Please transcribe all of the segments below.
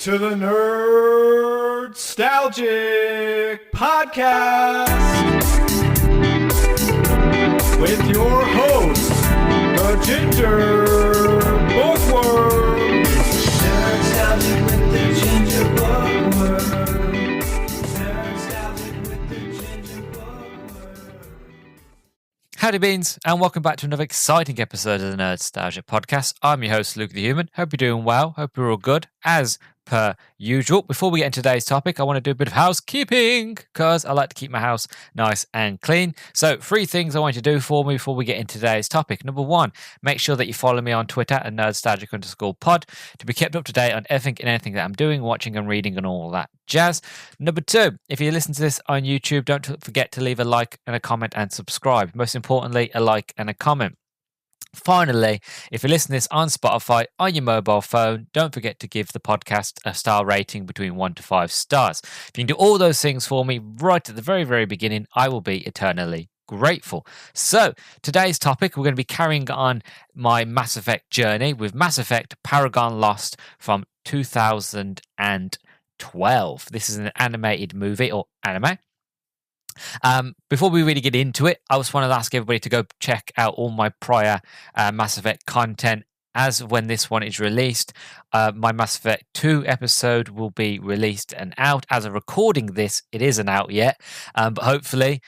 to the Nerdstalgic podcast with your host, the Ginger Bookworm. Nerdstalgic with the Ginger Bookworm. Nerdstalgic with the Ginger Bookworm. Howdy Beans, and welcome back to another exciting episode of the Nerdstalgic podcast. I'm your host, Luke the Human. Hope you're doing well. Hope you're all good, as per usual. Before we get into today's topic, I want to do a bit of housekeeping because I like to keep my house nice and clean. So 3 things I want you to do for me before we get into today's topic. Number 1, make sure that you follow me on Twitter at Nerdstalgic_pod to be kept up to date on everything and anything that I'm doing, watching and reading and all that jazz. Number 2, if you listen to this on YouTube, don't forget to leave a like and a comment and subscribe. Most importantly, a like and a comment. Finally, if you listen to this on Spotify on your mobile phone, don't forget to give the podcast a star rating between 1 to 5 stars. If you can do all those things for me right at the very, very beginning, I will be eternally grateful. So, today's topic, we're going to be carrying on my Mass Effect journey with Mass Effect Paragon Lost from 2012. This is an animated movie or anime. Before we really get into it, I just want to ask everybody to go check out all my prior Mass Effect content as when this one is released. My Mass Effect 2 episode will be released and out. As of recording this, it isn't out yet, but hopefully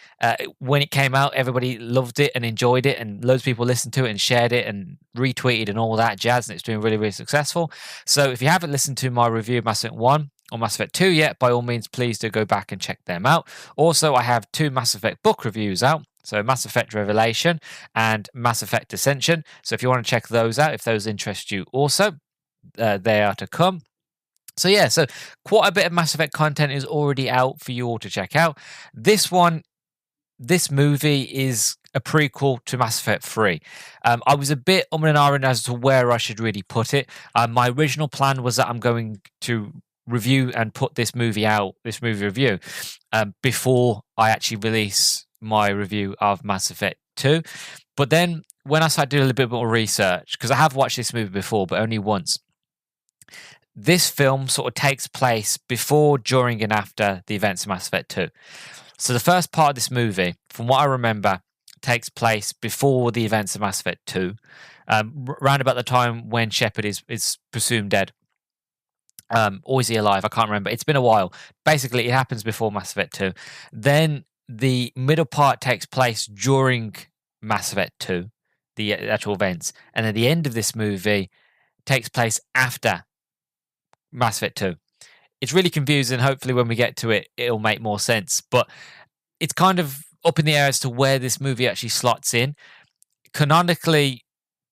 when it came out, everybody loved it and enjoyed it, and loads of people listened to it and shared it and retweeted and all that jazz, and it's doing really, really successful. So if you haven't listened to my review of Mass Effect 1 or Mass Effect 2 yet, by all means, please do go back and check them out. Also, I have 2 Mass Effect book reviews out. So Mass Effect Revelation and Mass Effect Ascension. So if you want to check those out, if those interest you also, they are to come. So yeah, so quite a bit of Mass Effect content is already out for you all to check out. This movie is a prequel to Mass Effect 3. I was a bit and ahhing as to where I should really put it. My original plan was that I'm going to review and put this movie review, before I actually release my review of Mass Effect 2. But then when I started doing a little bit more research, because I have watched this movie before, but only once, this film sort of takes place before, during, and after the events of Mass Effect 2. So the first part of this movie, from what I remember, takes place before the events of Mass Effect 2, around about the time when Shepard is presumed dead. Or is he alive? I can't remember. It's been a while. Basically, it happens before Mass Effect 2. Then the middle part takes place during Mass Effect 2, the actual events. And then the end of this movie takes place after Mass Effect 2. It's really confusing. Hopefully, when we get to it, it'll make more sense. But it's kind of up in the air as to where this movie actually slots in. Canonically,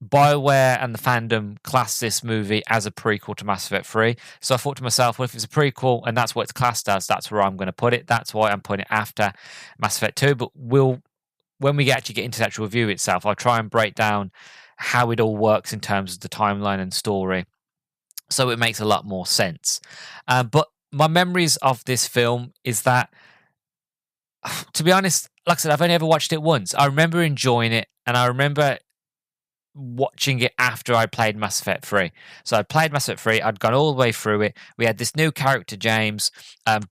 BioWare and the fandom class this movie as a prequel to Mass Effect 3. So I thought to myself, well, if it's a prequel and that's what it's classed as, that's where I'm going to put it. That's why I'm putting it after Mass Effect 2. But when we actually get into the actual review itself, I'll try and break down how it all works in terms of the timeline and story, so it makes a lot more sense. But my memories of this film is that, to be honest, like I said, I've only ever watched it once. I remember enjoying it, and I remember watching it after I played Mass Effect 3. So I played Mass Effect 3, I'd gone all the way through it. We had this new character, James,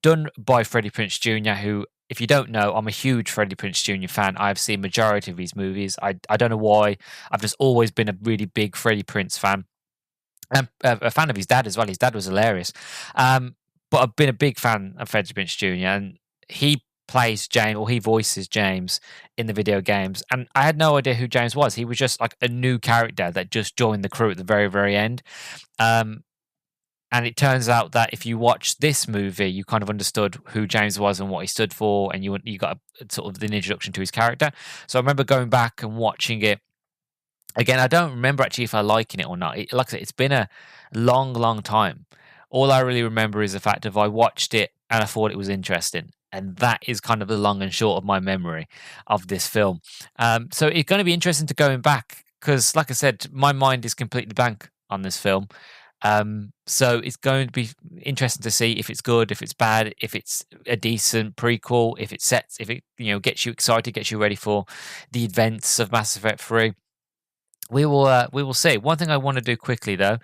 done by Freddie Prinze Jr., who, if you don't know, I'm a huge Freddie Prinze Jr. fan. I've seen majority of his movies. I don't know why. I've just always been a really big Freddie Prinze fan. And a fan of his dad as well. His dad was hilarious. But I've been a big fan of Freddie Prinze Jr., and he plays James, or he voices James in the video games, and I had no idea who James was. He was just like a new character that just joined the crew at the very, very end. And it turns out that if you watch this movie, you kind of understood who James was and what he stood for, and you got a sort of an introduction to his character. So I remember going back and watching it again. I don't remember actually if I liking it or not. Like I said, it's been a long, long time. All I really remember is the fact of I watched it and I thought it was interesting. And that is kind of the long and short of my memory of this film. So it's going to be interesting to going back because, like I said, my mind is completely blank on this film. So it's going to be interesting to see if it's good, if it's bad, if it's a decent prequel, if it gets you excited, gets you ready for the events of Mass Effect 3. we will see. One thing I want to do quickly though,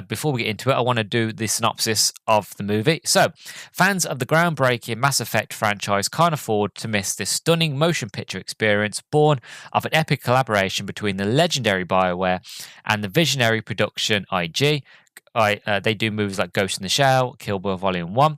before we get into it, I want to do the synopsis of the movie. So, fans of the groundbreaking Mass Effect franchise can't afford to miss this stunning motion picture experience born of an epic collaboration between the legendary BioWare and the visionary production IG. They do movies like Ghost in the Shell, Kill Bill Volume 1.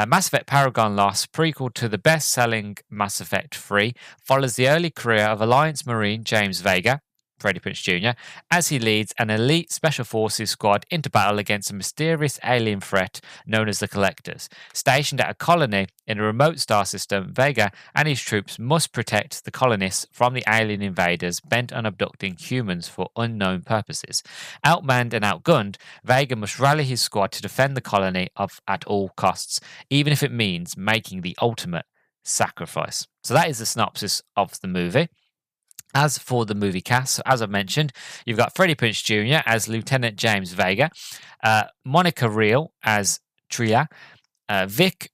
Mass Effect Paragon Lost, prequel to the best-selling Mass Effect 3, follows the early career of Alliance Marine James Vega, Freddie Prinze Jr., as he leads an elite special forces squad into battle against a mysterious alien threat known as the Collectors. Stationed at a colony in a remote star system, Vega and his troops must protect the colonists from the alien invaders bent on abducting humans for unknown purposes. Outmanned and outgunned, Vega must rally his squad to defend the colony at all costs, even if it means making the ultimate sacrifice. So that is the synopsis of the movie. As for the movie cast, so as I've mentioned, you've got Freddie Prinze Jr. as Lieutenant James Vega, Monica Reel as Tria, Vic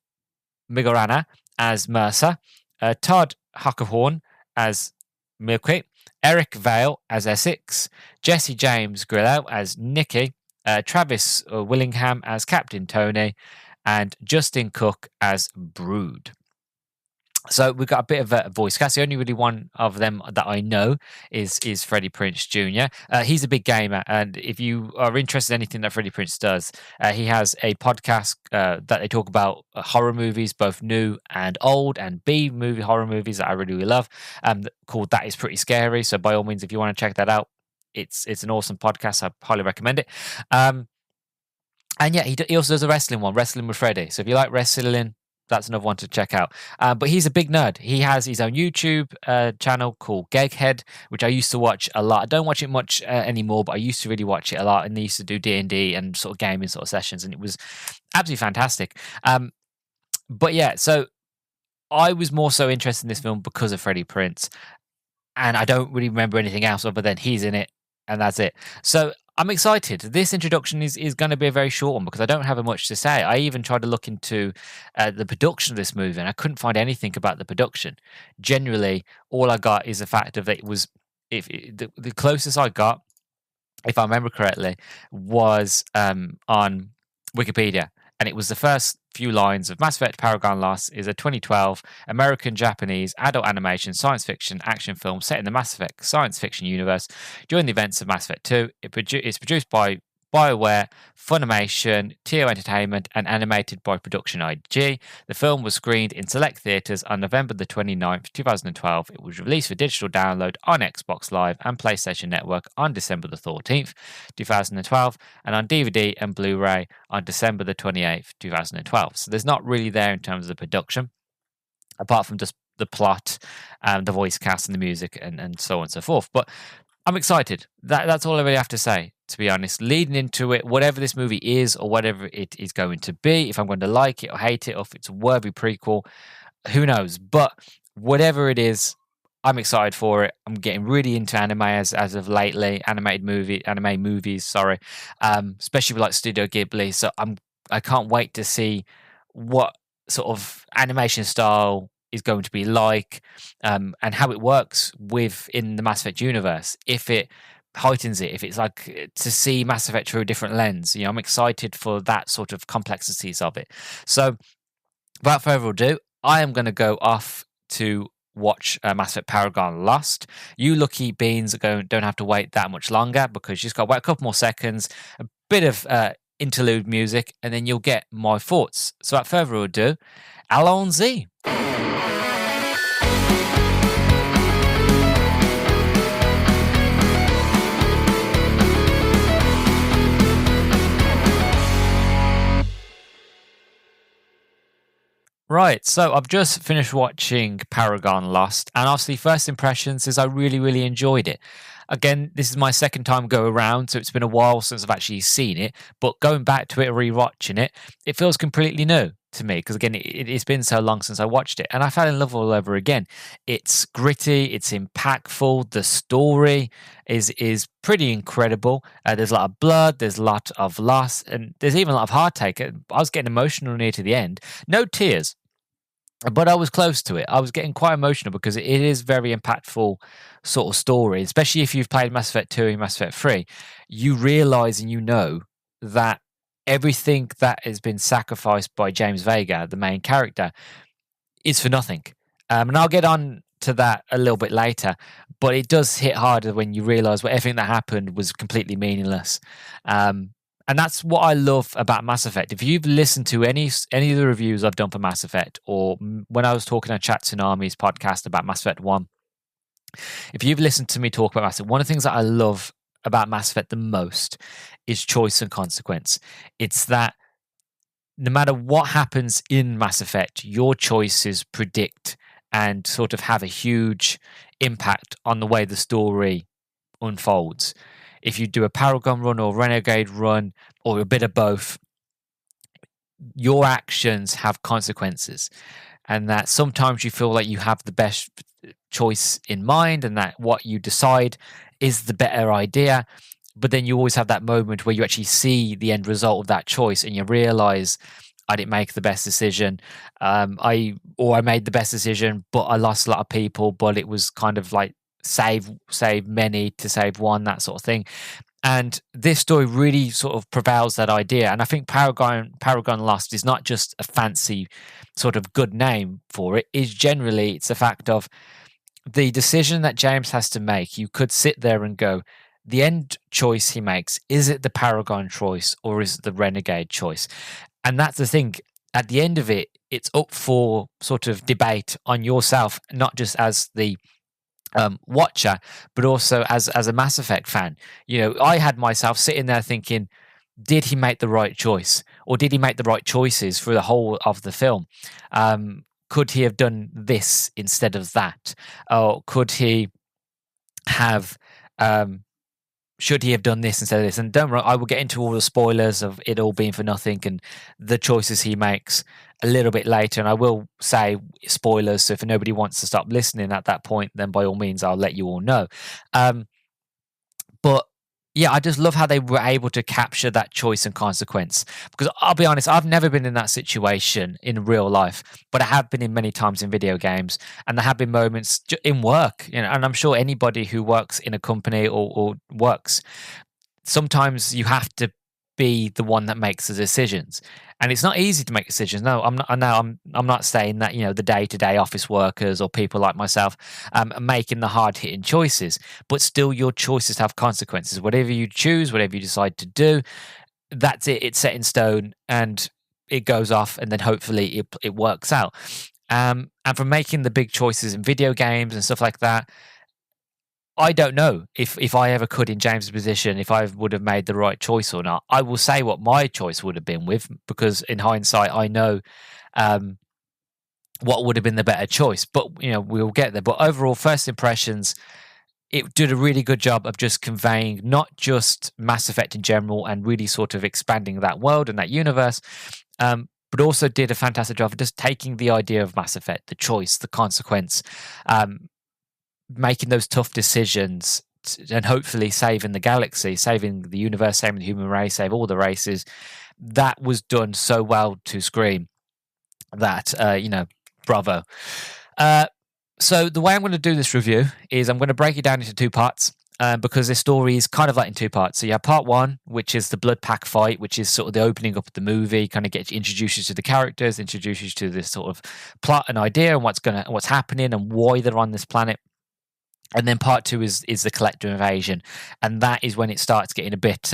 Migorana as Mercer, Todd Huckerhorn as Milky, Eric Vale as Essex, Jesse James Grillo as Nicky, Travis Willingham as Captain Tony, and Justin Cook as Brood. So we've got a bit of a voice cast. The only really one of them that I know is Freddie Prinze Jr. He's a big gamer, and if you are interested in anything that Freddie Prinze does, he has a podcast that they talk about horror movies, both new and old, and B-movie horror movies that I really, really love, called That Is Pretty Scary. So by all means, if you want to check that out, it's an awesome podcast. I highly recommend it. And yeah, he also does a wrestling one, Wrestling with Freddie. So if you like wrestling, that's another one to check out. But he's a big nerd. He has his own YouTube channel called Geghead, which I used to watch a lot. I don't watch it much anymore, but I used to really watch it a lot. And they used to do D&D and sort of gaming sort of sessions, and it was absolutely fantastic. But yeah, so I was more so interested in this film because of Freddie Prinze, and I don't really remember anything else other than he's in it, and that's it. So I'm excited. This introduction is going to be a very short one because I don't have much to say. I even tried to look into the production of this movie, and I couldn't find anything about the production. Generally, all I got is the fact of it was the closest I got, if I remember correctly, was on Wikipedia, and it was the first few lines of Mass Effect Paragon Lost is a 2012 American-Japanese adult animation science fiction action film set in the Mass Effect science fiction universe during the events of Mass Effect 2. It's produced by BioWare, Funimation, TO Entertainment, and animated by Production IG. The film was screened in select theatres on November the 29th, 2012. It was released for digital download on Xbox Live and PlayStation Network on December the 14th, 2012, and on DVD and Blu-ray on December the 28th, 2012. So there's not really there in terms of the production, apart from just the plot, the voice cast, and the music, and so on and so forth. But I'm excited. That's all I really have to say, to be honest. Leading into it, whatever this movie is or whatever it is going to be, if I'm going to like it or hate it, or if it's a worthy prequel, who knows? But whatever it is, I'm excited for it. I'm getting really into anime as of lately, anime movies, sorry, especially with like Studio Ghibli. So I can't wait to see what sort of animation style is going to be like, and how it works within the Mass Effect universe. If it heightens it, if it's like to see Mass Effect through a different lens, I'm excited for that sort of complexities of it. So without further ado, I am going to go off to watch Mass Effect Paragon Lost. You lucky beans don't have to wait that much longer, because you just got to wait a couple more seconds, a bit of interlude music, and then you'll get my thoughts. So without further ado, allons-y. Right, so I've just finished watching Paragon Lost, and obviously first impressions is I really, really enjoyed it. Again, this is my second time go around, so it's been a while since I've actually seen it, but going back to it, rewatching it, it feels completely new to me, because again, it's been so long since I watched it, and I fell in love all over again. It's gritty, it's impactful, the story is pretty incredible. There's a lot of blood, there's a lot of loss, and there's even a lot of heartache. I was getting emotional near to the end. No tears, but I was close to it. I was getting quite emotional because it is very impactful sort of story, especially if you've played Mass Effect 2 and Mass Effect 3. You realize and you know that everything that has been sacrificed by James Vega, the main character, is for nothing. And I'll get on to that a little bit later, but it does hit harder when you realize what everything that happened was completely meaningless. And that's what I love about Mass Effect. If you've listened to any of the reviews I've done for Mass Effect, or when I was talking on Chat Tsunami's podcast about Mass Effect 1, if you've listened to me talk about Mass Effect, one of the things that I love about Mass Effect the most is choice and consequence. It's that no matter what happens in Mass Effect, your choices predict and sort of have a huge impact on the way the story unfolds. If you do a Paragon run or Renegade run or a bit of both, your actions have consequences. And that sometimes you feel like you have the best choice in mind and that what you decide is the better idea. But then you always have that moment where you actually see the end result of that choice and you realize I didn't make the best decision. I made the best decision, but I lost a lot of people. But it was kind of like save many to save one, that sort of thing. And this story really sort of prevails that idea. And I think Paragon Lost is not just a fancy sort of good name for it. It's generally it's a fact of the decision that James has to make. You could sit there and go, the end choice he makes, is it the Paragon choice or is it the Renegade choice? And that's the thing. At the end of it, it's up for sort of debate on yourself, not just as the watcher, but also as a Mass Effect fan. You know, I had myself sitting there thinking, did he make the right choice? Or did he make the right choices for the whole of the film? Could he have done this instead of that? Or could he have should he have done this instead of this? And don't worry, I will get into all the spoilers of it all being for nothing and the choices he makes a little bit later. And I will say spoilers. So if nobody wants to stop listening at that point, then by all means, I'll let you all know. But yeah, I just love how they were able to capture that choice and consequence. Because I'll be honest, I've never been in that situation in real life, but I have been in many times in video games, and there have been moments in work. You know, and I'm sure anybody who works in a company or works, sometimes you have to be the one that makes the decisions, and it's not easy to make decisions. No, I'm not. I'm not saying that, you know, the day-to-day office workers or people like myself are making the hard-hitting choices, but still, your choices have consequences. Whatever you choose, whatever you decide to do, that's it. It's set in stone, and it goes off, and then hopefully it works out. And from making the big choices in video games and stuff like that, I don't know if I ever could in James's position, if I would have made the right choice or not. I will say what my choice would have been because in hindsight, I know what would have been the better choice. But, you know, we'll get there. But overall, first impressions, it did a really good job of just conveying not just Mass Effect in general and really sort of expanding that world and that universe, but also did a fantastic job of just taking the idea of Mass Effect, the choice, the consequence, making those tough decisions and hopefully saving the galaxy, saving the universe, saving the human race, save all the races. That was done so well to screen that, you know, bravo. So the way I'm going to do this review is I'm going to break it down into two parts. Because this story is kind of like in two parts. So you have part one, which is the blood pack fight, which is sort of the opening up of the movie, kind of introduces you to the characters, introduces you to this sort of plot and idea and what's happening and why they're on this planet. And then part two is the collector invasion, and that is when it starts getting a bit,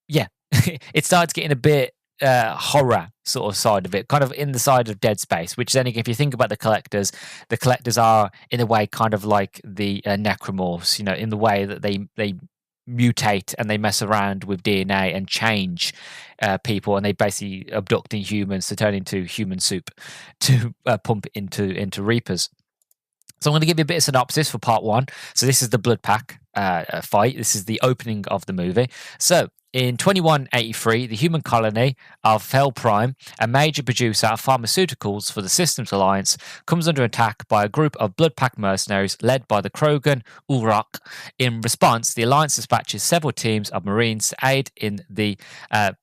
it starts getting a bit horror sort of side of it, kind of in the side of Dead Space. Which then, if you think about the collectors are in a way kind of like the necromorphs, you know, in the way that they mutate and they mess around with DNA and change people, and they basically abducting humans to turn into human soup to pump into Reapers. So I'm going to give you a bit of synopsis for part one. So this is the blood pack fight. This is the opening of the movie. So In 2183, the human colony of Fel Prime, a major producer of pharmaceuticals for the Systems Alliance, comes under attack by a group of Blood Pack mercenaries led by the Krogan Ulrak. In response, the Alliance dispatches several teams of Marines to aid in the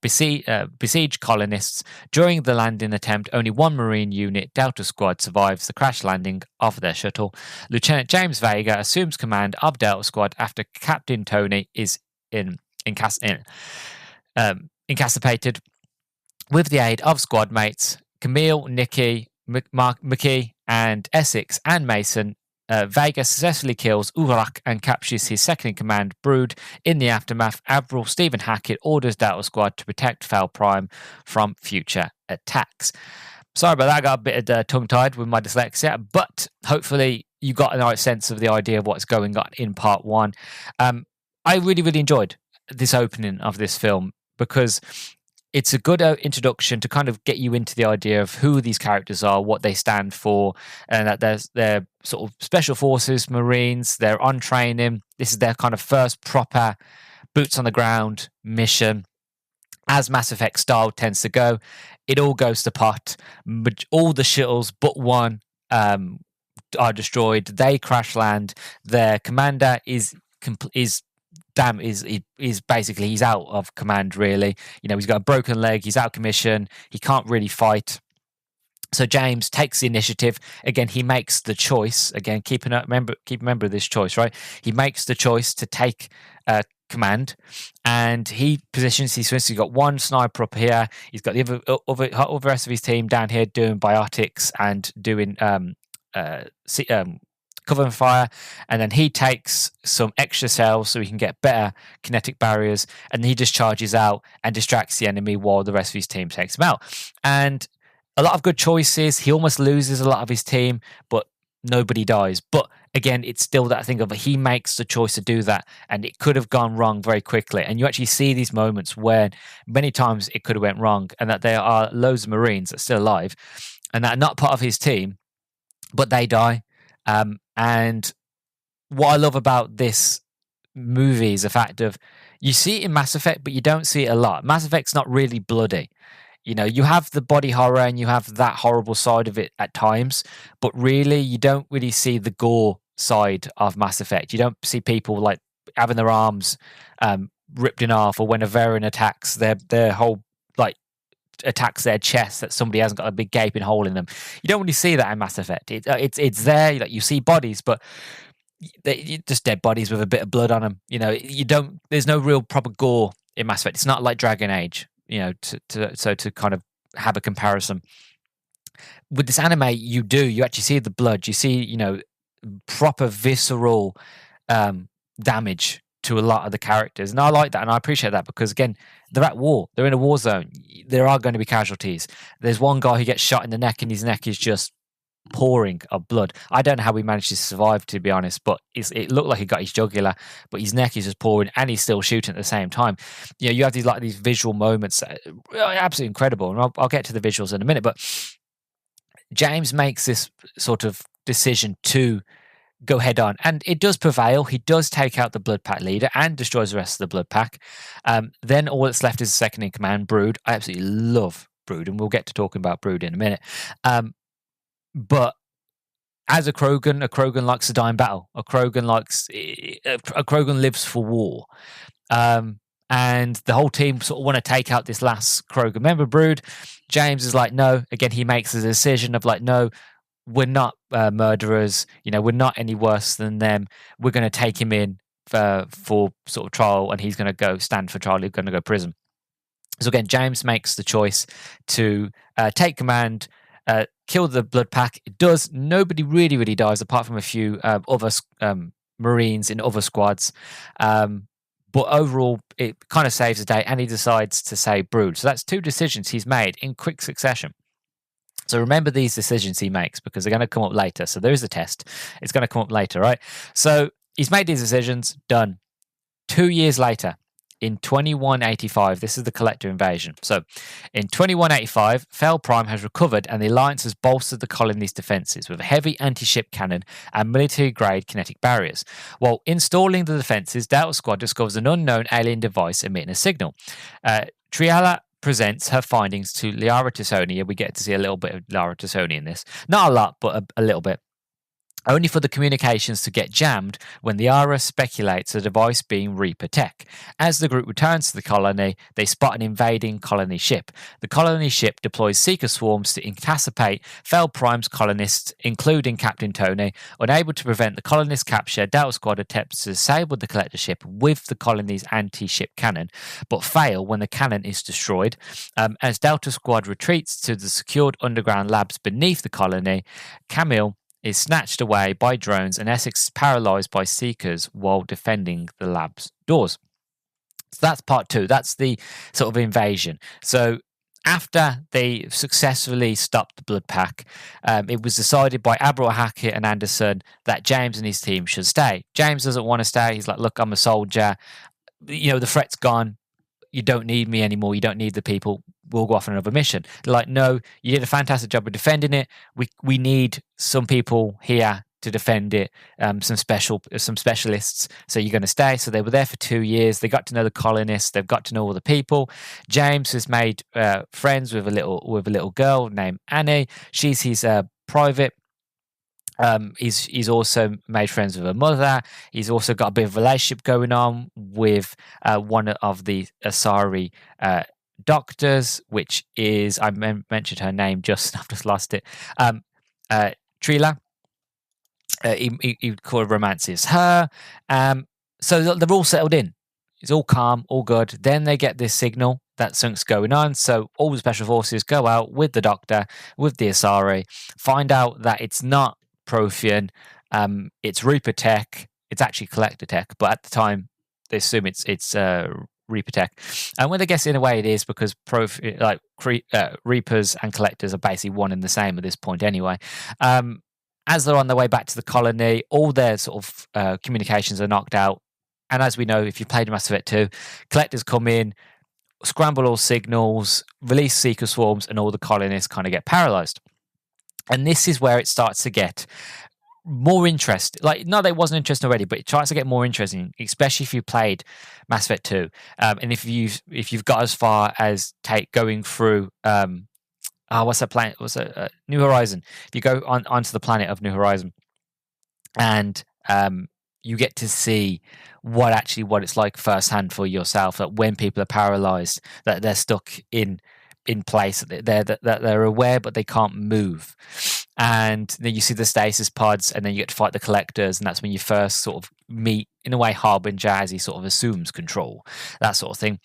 besieged colonists. During the landing attempt, only one Marine unit, Delta Squad, survives the crash landing of their shuttle. Lieutenant James Vega assumes command of Delta Squad after Captain Tony is incapacitated. With the aid of squad mates Camille, Nicky, McKee, and Essex and Mason, Vega successfully kills Urak and captures his second in command, Brood. In the aftermath, Admiral Stephen Hackett orders Delta Squad to protect Fel Prime from future attacks. Sorry about that, I got a bit tongue-tied with my dyslexia, but hopefully you got a nice sense of the idea of what's going on in part one. I really, really enjoyed this opening of this film because it's a good introduction to kind of get you into the idea of who these characters are, what they stand for, and that they're sort of special forces, Marines, they're on training. This is their kind of first proper boots on the ground mission. As Mass Effect style tends to go, it all goes to pot. All the shuttles but one are destroyed. They crash land. Their commander is basically he's out of command, really. He's got a broken leg, he's out of commission, he can't really fight. So James takes the initiative. Again, he makes the choice. Again, keep a member of this choice, right? He makes the choice to take command, and he positions. He's got one sniper up here. He's got the other rest of his team down here doing biotics and doing cover fire, and then he takes some extra cells so he can get better kinetic barriers, and he just charges out and distracts the enemy while the rest of his team takes him out. And a lot of good choices. He almost loses a lot of his team, but nobody dies. But again, it's still that thing of he makes the choice to do that, and it could have gone wrong very quickly. And you actually see these moments where many times it could have went wrong, and that there are loads of Marines that are still alive and that are not part of his team, but they die. And what I love about this movie is the fact of you see it in Mass Effect, but you don't see it a lot. Mass Effect's not really bloody. You have the body horror and you have that horrible side of it at times, but really you don't really see the gore side of Mass Effect. You don't see people like having their arms ripped in half, or when a Varian attacks their whole attacks their chest, that somebody hasn't got a big gaping hole in them. You don't really see that in Mass Effect. It's there. You see bodies, but they're just dead bodies with a bit of blood on them. You don't. There's no real proper gore in Mass Effect. It's not like Dragon Age. To kind of have a comparison with this anime, you actually see the blood. You see, proper visceral damage to a lot of the characters, and I like that, and I appreciate that, because again, they're at war. They're in a war zone. There are going to be casualties. There's one guy who gets shot in the neck, and his neck is just pouring of blood. I don't know how he managed to survive, to be honest, but it looked like he got his jugular, but his neck is just pouring, and he's still shooting at the same time. You have these visual moments that are absolutely incredible, and I'll get to the visuals in a minute. But James makes this sort of decision to go head on, and it does prevail. He does take out the Blood Pack leader and destroys the rest of the Blood Pack. Then all that's left is the second in command, Brood. I absolutely love Brood, and we'll get to talking about Brood in a minute. But as a Krogan likes to die in battle. A Krogan lives for war. And the whole team sort of want to take out this last Krogan member, Brood. James is like, no. Again, he makes the decision of like, no, we're not murderers. We're not any worse than them. We're going to take him in for sort of trial, and he's going to go stand for trial. He's going to go prison. So again, James makes the choice to take command, kill the Blood Pack. It does. Nobody really dies, apart from a few other Marines in other squads. But overall, it kind of saves the day, and he decides to save Brood. So that's two decisions he's made in quick succession. So remember these decisions he makes, because they're going to come up later. So there is a test. It's going to come up later, right? So he's made these decisions, done. 2 years later, in 2185, this is the Collector invasion. So in 2185, Fel Prime has recovered and the Alliance has bolstered the colony's defenses with a heavy anti-ship cannon and military-grade kinetic barriers. While installing the defenses, Delta Squad discovers an unknown alien device emitting a signal. Triala presents her findings to Liara T'Soni. We get to see a little bit of Liara T'Soni in this. Not a lot, but a little bit. Only for the communications to get jammed when the Ara speculates the device being Reaper tech. As the group returns to the colony, they spot an invading colony ship. The colony ship deploys seeker swarms to incapacitate Fel Prime's colonists, including Captain Tony. Unable to prevent the colonists' capture, Delta Squad attempts to disable the collector ship with the colony's anti-ship cannon, but fail when the cannon is destroyed. As Delta Squad retreats to the secured underground labs beneath the colony, Camille is snatched away by drones and Essex is paralyzed by seekers while defending the lab's doors. So that's part 2. That's the sort of invasion. So after they successfully stopped the Blood Pack, it was decided by Admiral Hackett and Anderson that James and his team should stay. James doesn't want to stay. He's like, look, I'm a soldier. The threat's gone. You don't need me anymore. You don't need the people. We'll go off on another mission. They're like, no, you did a fantastic job of defending it. We need some people here to defend it, some specialists. So you're going to stay. So they were there for 2 years. They got to know the colonists. They've got to know all the people. James has made friends with a little girl named Annie. She's his private. He's also made friends with her mother. He's also got a bit of a relationship going on with one of the Asari doctors, which is, I mentioned her name I've just lost it. Trila. He called romances her. So they're all settled in. It's all calm, all good. Then they get this signal that something's going on. So all the special forces go out with the doctor, with the Asari, find out that it's not Prothean, it's Reaper tech. It's actually Collector tech, but at the time they assume it's Reaper tech. And when they guess in a way it is, because Reapers and Collectors are basically one and the same at this point anyway. As they're on their way back to the colony, all their sort of communications are knocked out. And as we know, if you've played Mass Effect 2, Collectors come in, scramble all signals, release seeker swarms, and all the colonists kind of get paralyzed. And this is where it starts to get more interest. Like, not that it wasn't interesting already, but it starts to get more interesting, especially if you played Mass Effect 2, and if you've got as far as going through what's that planet? What's it? New Horizon. If you go onto the planet of New Horizon, and you get to see what it's like firsthand for yourself. That when people are paralyzed, that they're stuck in place, that they're aware but they can't move, and then you see the stasis pods, and then you get to fight the Collectors, and that's when you first sort of meet, in a way, Harbinger, as he sort of assumes control, that sort of thing.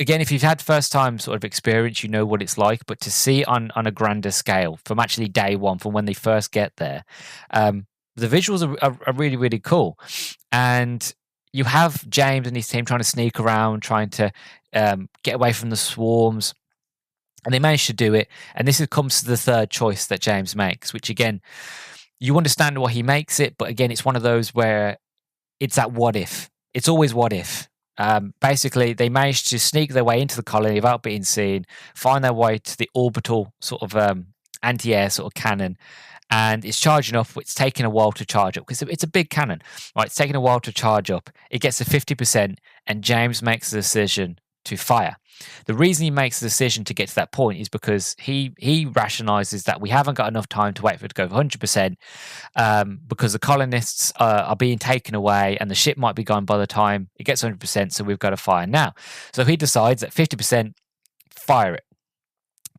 Again, if you've had first time sort of experience, you know what it's like, but to see on a grander scale from actually day one, from when they first get there, the visuals are really, really cool. And you have James and his team trying to sneak around, trying to get away from the swarms, and they manage to do it. And this comes to the third choice that James makes, which, again, you understand why he makes it, but again, it's one of those where it's that what if. It's always what if. Basically, they managed to sneak their way into the colony without being seen, find their way to the orbital sort of anti-air sort of cannon, and it's charging up. It's taking a while to charge up because it's a big cannon, right? It's taking a while to charge up. It gets to 50%, and James makes the decision to fire. The reason he makes the decision to get to that point is because he rationalizes that we haven't got enough time to wait for it to go 100%, because the colonists are being taken away and the ship might be gone by the time it gets 100%, so we've got to fire now. So he decides at 50%, fire it.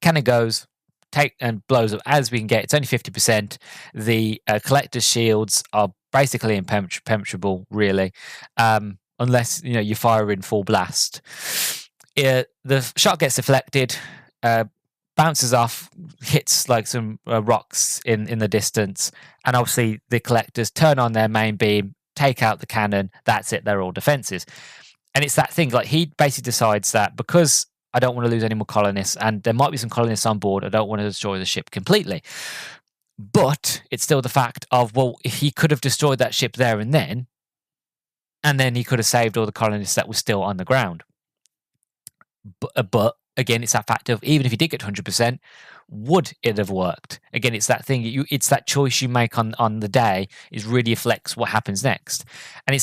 Cannon goes, take and blows up as we can get. It's only 50%. The Collector's shields are basically impenetrable, really, unless you fire in full blast. The shot gets deflected, bounces off, hits like some rocks in the distance, and obviously the Collectors turn on their main beam, take out the cannon. That's it. They're all defenses. And it's that thing, like, he basically decides that because I don't want to lose any more colonists, and there might be some colonists on board, I don't want to destroy the ship completely. But it's still the fact of, well, if he could have destroyed that ship there and then, and then he could have saved all the colonists that were still on the ground. But again, it's that factor of even if you did get to 100%, would it have worked? Again, it's that thing. It's that choice you make on the day is really affects what happens next. And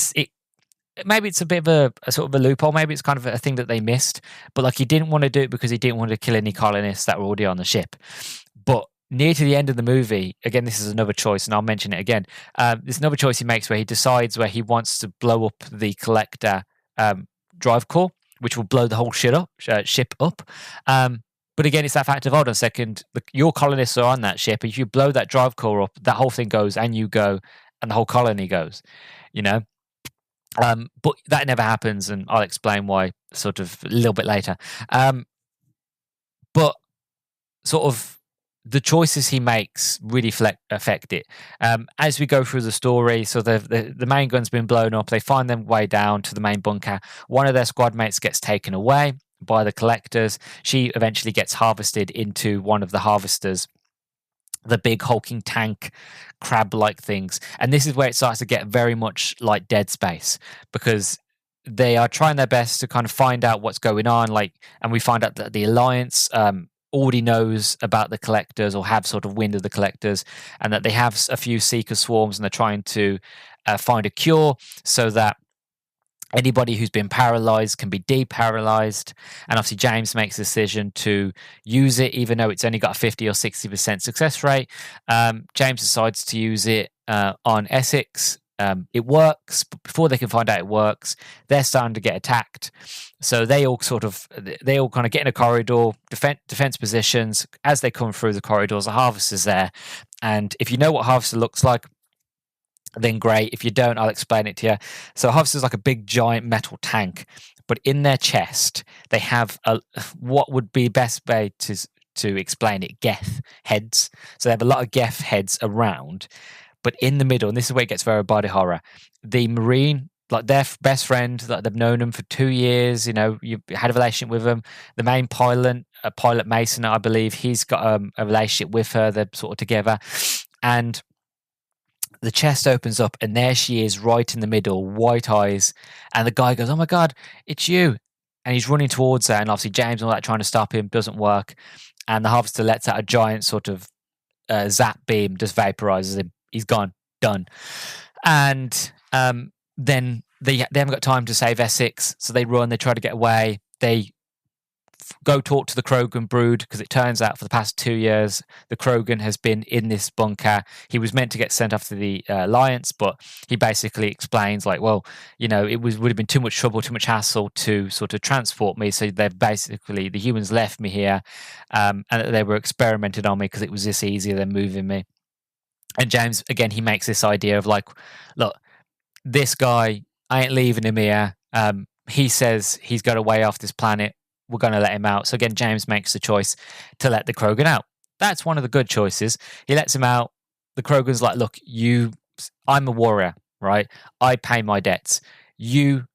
maybe it's a bit of a sort of a loophole. Maybe it's kind of a thing that they missed. But like he didn't want to do it because he didn't want to kill any colonists that were already on the ship. But near to the end of the movie, again, this is another choice, and I'll mention it again. There's another choice he makes where he decides where he wants to blow up the collector drive core, which will blow the whole ship up. But again, it's that factor of, hold on a second, your colonists are on that ship. If you blow that drive core up, that whole thing goes, and you go, and the whole colony goes, you know? But that never happens, and I'll explain why sort of a little bit later. But sort of the choices he makes really affect it. As we go through the story, so the main gun's been blown up. They find their way down to the main bunker. One of their squad mates gets taken away by the collectors. She eventually gets harvested into one of the harvesters, the big hulking tank crab-like things. And this is where it starts to get very much like Dead Space, because they are trying their best to kind of find out what's going on. And we find out that the Alliance already knows about the collectors, or have sort of wind of the collectors, and that they have a few seeker swarms, and they're trying to find a cure so that anybody who's been paralyzed can be deparalyzed. And obviously James makes a decision to use it, even though it's only got a 50 or 60% success rate. James decides to use it on Essex. It works, but before they can find out it works, they're starting to get attacked. So they all kind of get in a corridor, defense positions. As they come through the corridors, a harvester's there. And if you know what harvester looks like, then great. If you don't, I'll explain it to you. So a harvester's like a big giant metal tank, but in their chest they have what would be best way to explain it, Geth heads. So they have a lot of Geth heads around, but in the middle, and this is where it gets very body horror, the Marine, like their best friend, like they've known him for 2 years, you had a relationship with him. The main pilot, Pilot Mason, I believe, he's got a relationship with her. They're sort of together, and the chest opens up, and there she is right in the middle, white eyes. And the guy goes, "Oh my God, it's you." And he's running towards her. And obviously James and all that trying to stop him doesn't work. And the harvester lets out a giant sort of zap beam, just vaporizes him. He's gone, done. And then they haven't got time to save Essex. So they run, they try to get away. They go talk to the Krogan brood, because it turns out for the past 2 years the Krogan has been in this bunker. He was meant to get sent off to the Alliance, but he basically explains it would have been too much trouble, too much hassle to sort of transport me, so they've basically, the humans left me here, and they were experimented on me because it was this easier than moving me. And James, again, he makes this idea of look, this guy, I ain't leaving him here. He says he's got away off this planet. We're going to let him out. So again, James makes the choice to let the Krogan out. That's one of the good choices. He lets him out. The Krogan's like, look, I'm a warrior, right? I pay my debts. You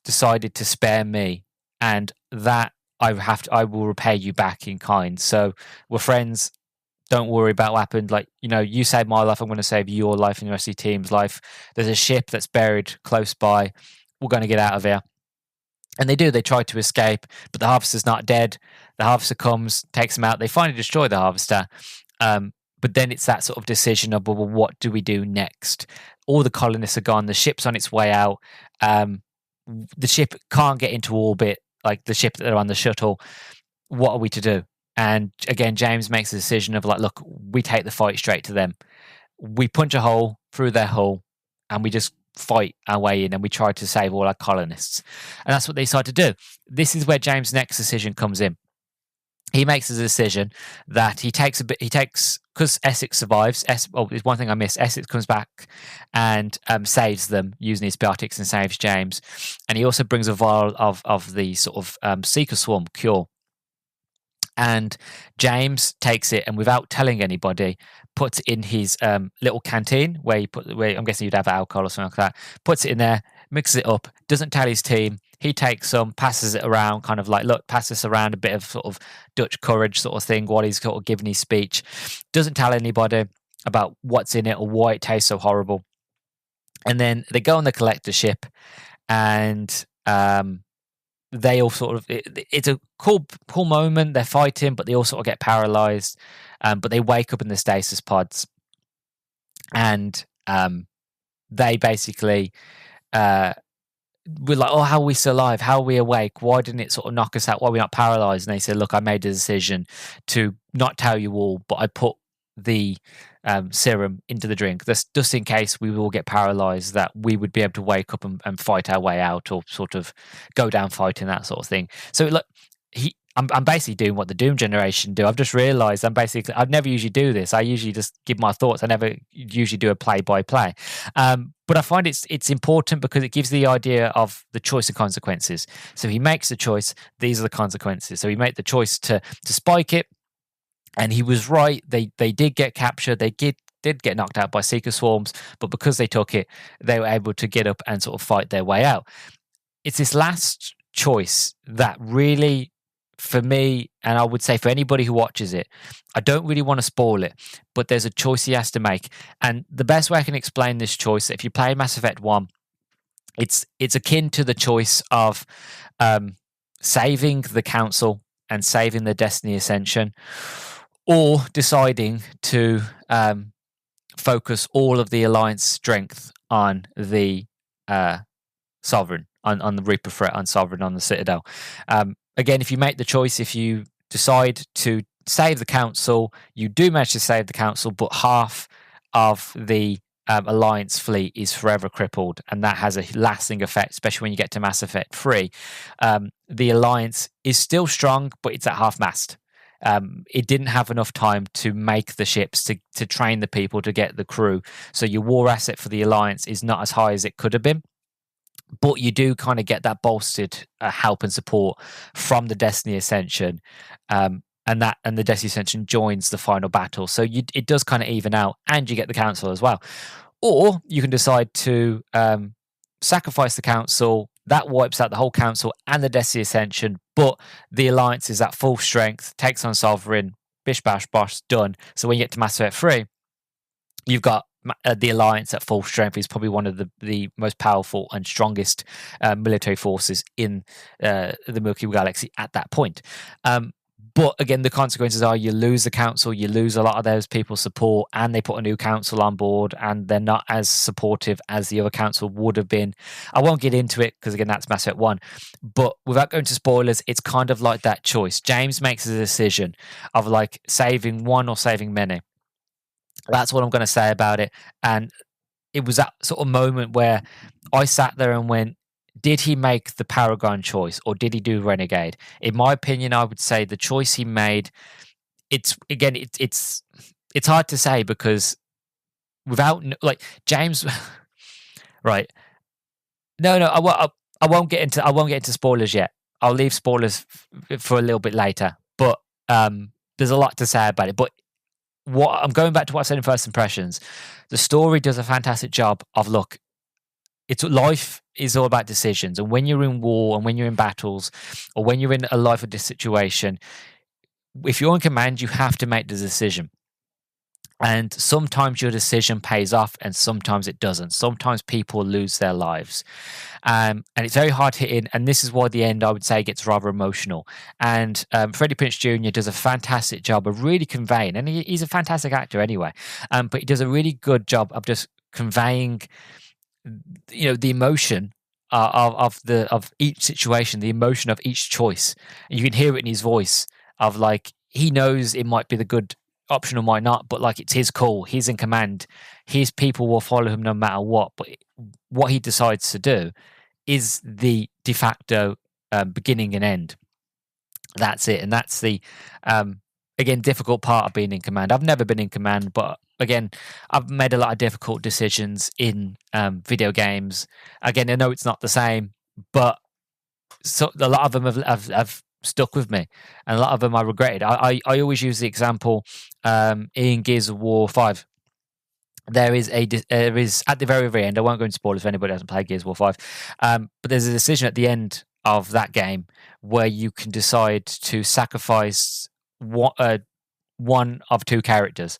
decided to spare me, and that I will repay you back in kind. So we're friends. Don't worry about what happened. You saved my life. I'm going to save your life and the rest of your team's life. There's a ship that's buried close by. We're going to get out of here. And they do. They try to escape, but the harvester's not dead. The harvester comes, takes them out. They finally destroy the harvester. But then it's that sort of decision of, well, what do we do next? All the colonists are gone. The ship's on its way out. The ship can't get into orbit, like the ship that they're on, the shuttle. What are we to do? And again, James makes a decision of look, we take the fight straight to them. We punch a hole through their hull, and we just fight our way in, and we try to save all our colonists. And that's what they decide to do. This is where James' next decision comes in. He makes a decision that he takes because Essex survives. There's one thing I missed. Essex comes back and saves them using his biotics and saves James. And he also brings a vial of the sort of Seeker Swarm cure. And James takes it, and without telling anybody, puts it in his little canteen where I'm guessing you'd have alcohol or something like that. Puts it in there, mixes it up, doesn't tell his team. He takes some, passes it around, kind of look, pass this around, a bit of sort of Dutch courage sort of thing while he's sort of giving his speech. Doesn't tell anybody about what's in it or why it tastes so horrible. And then they go on the collector ship, and they all sort of it's a cool moment. They're fighting, but they all sort of get paralyzed. But they wake up in the stasis pods, and they basically we're like, oh, how are we still alive? How are we awake? Why didn't it sort of knock us out? Why are we not paralyzed? And they said, look, I made a decision to not tell you all, but I put the serum into the drink, just in case we will get paralyzed, that we would be able to wake up and fight our way out, or sort of go down fighting, that sort of thing. So look, I'm basically doing what the Doom generation do. I've just realized I'd never usually do this. I usually just give my thoughts. I never usually do a play by play. But I find it's important because it gives the idea of the choice and consequences. So he makes the choice. These are the consequences. So he made the choice to spike it, and he was right. They did get captured. They did get knocked out by Seeker swarms, but because they took it, they were able to get up and sort of fight their way out. It's this last choice that really, for me, and I would say for anybody who watches it, I don't really want to spoil it, but there's a choice he has to make. And the best way I can explain this choice, if you play Mass Effect 1, it's akin to the choice of saving the Council and saving the Destiny Ascension, or deciding to focus all of the Alliance strength on the Sovereign, on the Reaper threat, on Sovereign, on the Citadel. Again, if you make the choice, if you decide to save the Council, you do manage to save the Council, but half of the Alliance fleet is forever crippled, and that has a lasting effect, especially when you get to Mass Effect 3. The Alliance is still strong, but it's at half-mast. It didn't have enough time to make the ships, to train the people, to get the crew, so your war asset for the Alliance is not as high as it could have been. But you do kind of get that bolstered help and support from the Destiny Ascension, and the Destiny Ascension joins the final battle. So it does kind of even out, and you get the Council as well. Or you can decide to sacrifice the Council. That wipes out the whole Council and the Destiny Ascension, but the Alliance is at full strength, takes on Sovereign, bish bash bosh, done. So when you get to Mass Effect 3, you've got the Alliance at full strength. Is probably one of the most powerful and strongest military forces in the Milky Way galaxy at that point. But again, the consequences are you lose the Council, you lose a lot of those people's support, and they put a new Council on board, and they're not as supportive as the other Council would have been. I won't get into it because, again, that's Mass Effect 1. But without going to spoilers, it's kind of like that choice. James makes a decision of like saving one or saving many. That's what I'm going to say about it. And it was that sort of moment where I sat there and went, did he make the Paragon choice, or did he do Renegade? In my opinion, I would say the choice he made, it's hard to say, because without, like, James, right. No, I won't get into spoilers yet. I'll leave spoilers for a little bit later, but there's a lot to say about it. But what I'm going back to what I said in First Impressions, the story does a fantastic job of, look, it's life is all about decisions. And when you're in war, and when you're in battles, or when you're in a life or death situation, if you're in command, you have to make the decision. And sometimes your decision pays off, and sometimes it doesn't. Sometimes people lose their lives. And it's very hard hitting. And this is why the end, I would say, gets rather emotional. And Freddie Prinze Jr. does a fantastic job of really conveying, and he's a fantastic actor anyway, but he does a really good job of just conveying, the emotion of each situation, the emotion of each choice. And you can hear it in his voice of, like, he knows it might be the good option or might not, but like, it's his call. He's in command. His people will follow him no matter what. But what he decides to do is the de facto beginning and end. That's it. And that's the again, difficult part of being in command. I've never been in command, but again, I've made a lot of difficult decisions in video games. Again, I know it's not the same, but so a lot of them have stuck with me, and a lot of them I regretted. I always use the example in Gears of War 5. There is at the very, very end, I won't go into spoilers if anybody hasn't played Gears of War 5, but there's a decision at the end of that game where you can decide to sacrifice one of two characters.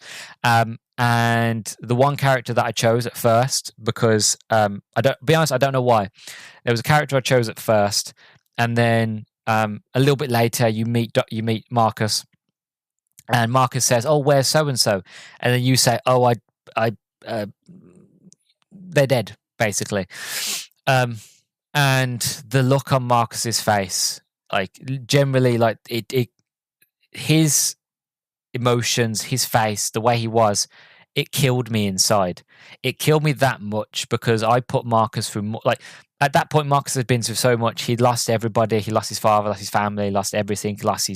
And the one character that I chose at first, because I don't know why. There was a character I chose at first, and then a little bit later you meet Marcus, and Marcus says, "Oh, where's so and so?" And then you say, "Oh, they're dead," basically. And the look on Marcus's face, like generally, like his emotions, his face, the way he was, it killed me inside. It killed me that much because I put Marcus through, like, at that point, Marcus had been through so much. He'd lost everybody. He lost his father, lost his family, lost everything. He lost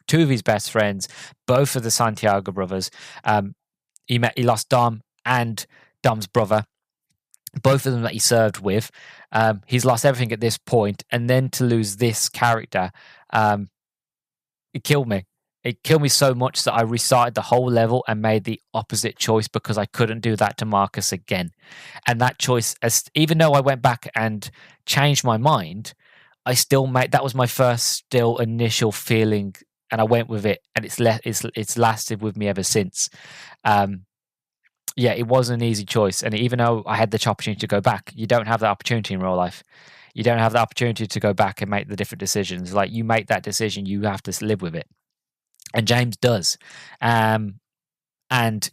two of his best friends, both of the Santiago brothers. He lost Dom and Dom's brother, both of them that he served with. He's lost everything at this point, and then to lose this character, it killed me. It killed me so much that I restarted the whole level and made the opposite choice because I couldn't do that to Marcus again. And that choice, even though I went back and changed my mind, I still made, that was my first still initial feeling, and I went with it, and it's lasted with me ever since. Yeah, it was an easy choice, and even though I had the opportunity to go back, you don't have that opportunity in real life. You don't have the opportunity to go back and make the different decisions. Like, you make that decision, you have to live with it. And James does. And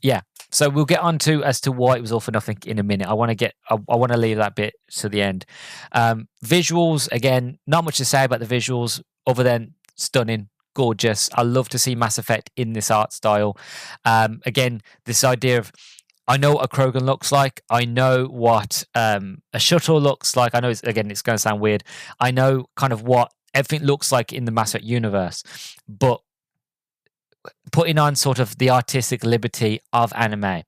yeah, so we'll get on to as to why it was all for nothing in a minute. I want to leave that bit to the end. Visuals, again, not much to say about the visuals other than stunning, gorgeous. I love to see Mass Effect in this art style. Again, this idea of, I know what a Krogan looks like. I know what a shuttle looks like. I know it's going to sound weird. I know kind of what everything looks like in the Mass Effect universe, but putting on sort of the artistic liberty of anime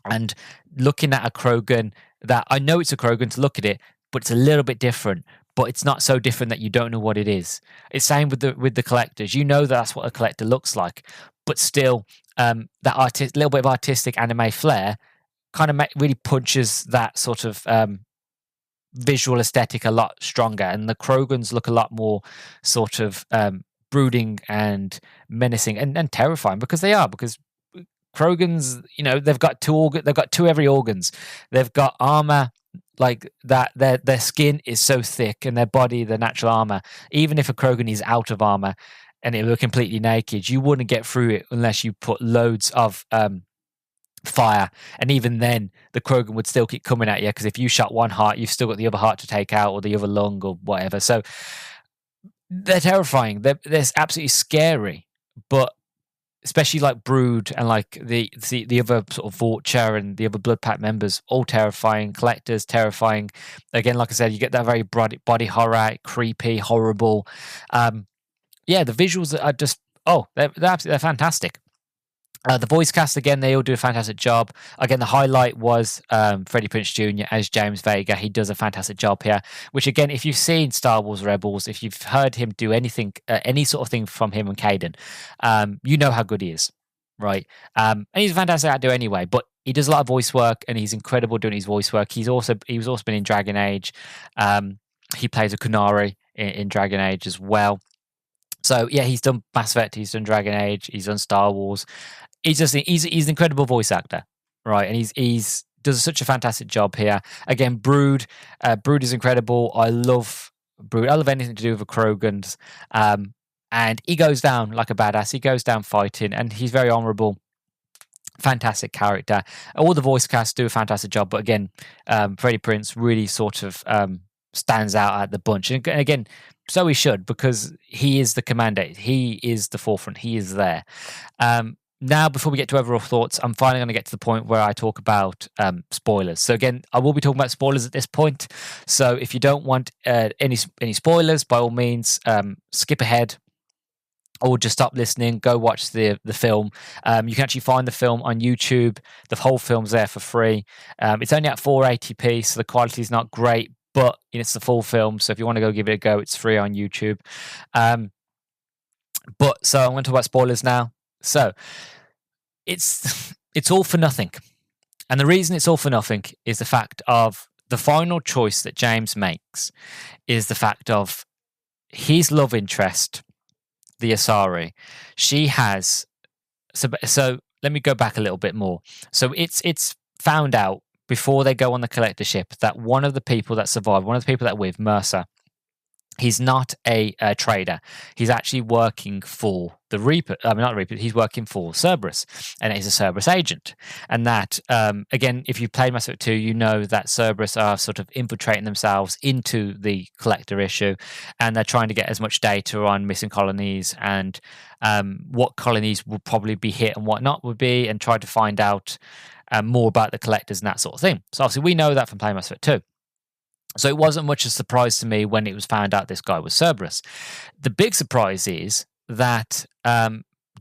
and looking at a Krogan that I know it's a Krogan to look at it, but it's a little bit different. But it's not so different that you don't know what it is. It's same with the collectors. You know that's what a collector looks like, but still, that little bit of artistic anime flair kind of really punches that sort of visual aesthetic a lot stronger. And the Krogans look a lot more sort of brooding and menacing and terrifying, because they are. Because Krogans, they've got two every organs. They've got armor like that. Their skin is so thick, and their body, their natural armor. Even if a Krogan is out of armor and it were completely naked, you wouldn't get through it unless you put loads of fire. And even then, the Krogan would still keep coming at you, because if you shot one heart, you've still got the other heart to take out, or the other lung, or whatever. So they're terrifying. They're absolutely scary, but especially like Brood and like the other sort of Vulture and the other Blood Pact members, all terrifying. Collectors, terrifying. Again, like I said, you get that very body horror, creepy, horrible. Yeah, the visuals are just, they're fantastic. The voice cast, again, they all do a fantastic job. Again, the highlight was Freddie Prinze Jr. as James Vega. He does a fantastic job here, which, again, if you've seen Star Wars Rebels, if you've heard him do anything, any sort of thing from him and Caden, you know how good he is, right? And he's a fantastic actor anyway, but he does a lot of voice work, and he's incredible doing his voice work. He was also been in Dragon Age. He plays a Kunari in Dragon Age as well. So, yeah, he's done Mass Effect, he's done Dragon Age, he's done Star Wars. He's an incredible voice actor, right? And he's does such a fantastic job here. Again, Brood is incredible. I love Brood. I love anything to do with the Krogans. And he goes down like a badass. He goes down fighting, and he's very honourable. Fantastic character. All the voice cast do a fantastic job, but again, Freddie Prinze really sort of stands out at the bunch. And again, so he should, because he is the commander. He is the forefront. He is there. Now, before we get to overall thoughts, I'm finally going to get to the point where I talk about spoilers. So again, I will be talking about spoilers at this point. So if you don't want any spoilers, by all means, skip ahead or just stop listening. Go watch the film. You can actually find the film on YouTube. The whole film's there for free. It's only at 480p, so the quality is not great, but it's the full film. So if you want to go give it a go, it's free on YouTube. So I'm going to talk about spoilers now. So it's all for nothing. And the reason it's all for nothing is the fact of the final choice that James makes is the fact of his love interest, the Asari. She has So let me go back a little bit more. So it's found out before they go on the collector ship that one of the people that survived, one of the people that with Mercer, he's not a trader. He's actually working for the Reaper. I mean, not Reaper. He's working for Cerberus, and he's a Cerberus agent. And that, again, if you play Mass Effect 2, you know that Cerberus are sort of infiltrating themselves into the collector issue, and they're trying to get as much data on missing colonies and what colonies will probably be hit and what not would be, and try to find out more about the collectors and that sort of thing. So obviously, we know that from playing Mass Effect 2. So it wasn't much a surprise to me when it was found out this guy was Cerberus. The big surprise is that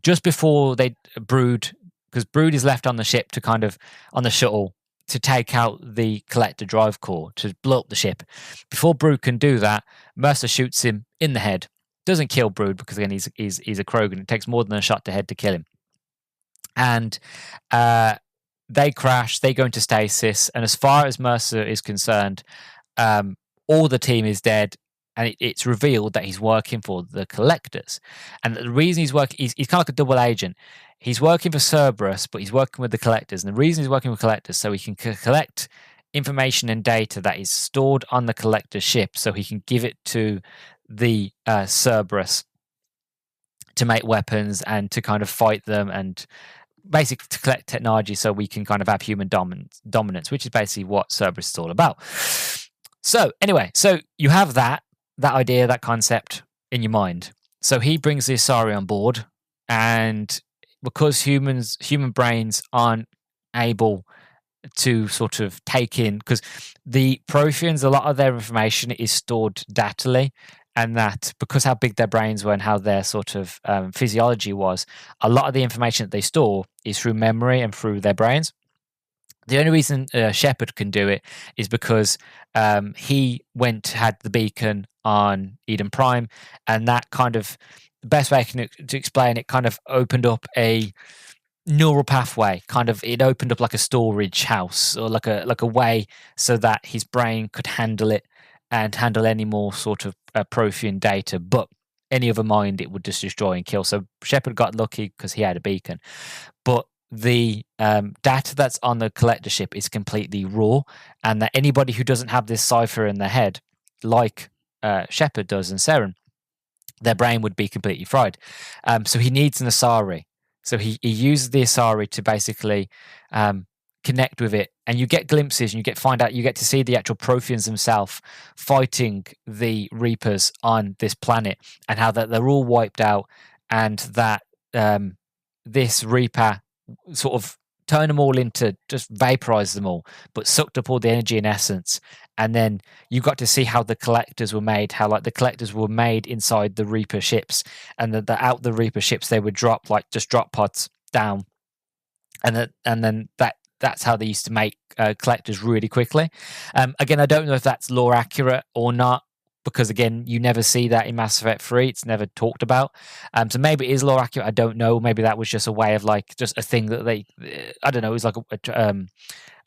just before they Brood, because Brood is left on the ship to kind of on the shuttle to take out the collector drive core to blow up the ship. Before Brood can do that, Mercer shoots him in the head. Doesn't kill Brood because again he's a Krogan. It takes more than a shot to head to kill him. And they crash. They go into stasis. And as far as Mercer is concerned, all the team is dead, and it's revealed that he's working for the collectors. And the reason he's working, he's kind of like a double agent. He's working for Cerberus, but he's working with the collectors. And the reason he's working with collectors so he can collect information and data that is stored on the collector ship, so he can give it to the Cerberus to make weapons and to kind of fight them, and basically to collect technology so we can kind of have human dominance, which is basically what Cerberus is all about. So anyway, so you have that idea, that concept in your mind. So he brings the Asari on board, and because human brains aren't able to sort of take in, because the Protheans, a lot of their information is stored datally, and that because how big their brains were and how their sort of physiology was, a lot of the information that they store is through memory and through their brains. The only reason Shepard can do it is because he had the beacon on Eden Prime, and that kind of, the best way to explain it, kind of opened up a neural pathway. Kind of, it opened up like a storage house, or like a way so that his brain could handle it and handle any more sort of Prothean data. But any other mind, it would just destroy and kill. So Shepard got lucky because he had a beacon, but the data that's on the collector ship is completely raw, and that anybody who doesn't have this cipher in their head, like Shepard does and Saren, their brain would be completely fried. So he needs an Asari. So he uses the Asari to basically connect with it, and you get glimpses, and you get to see the actual Protheans themselves fighting the Reapers on this planet, and how that they're all wiped out, and that this Reaper sort of turn them all into, just vaporize them all, but sucked up all the energy and essence. And then you got to see how the collectors were made, how like the collectors were made inside the Reaper ships, and that out the Reaper ships they would drop like just drop pods down, and then that's how they used to make collectors really quickly. Again, I don't know if that's lore accurate or not, because again, you never see that in Mass Effect 3. It's never talked about. So maybe it is lore accurate. I don't know. Maybe that was just a way of like, just a thing that they, I don't know, it was like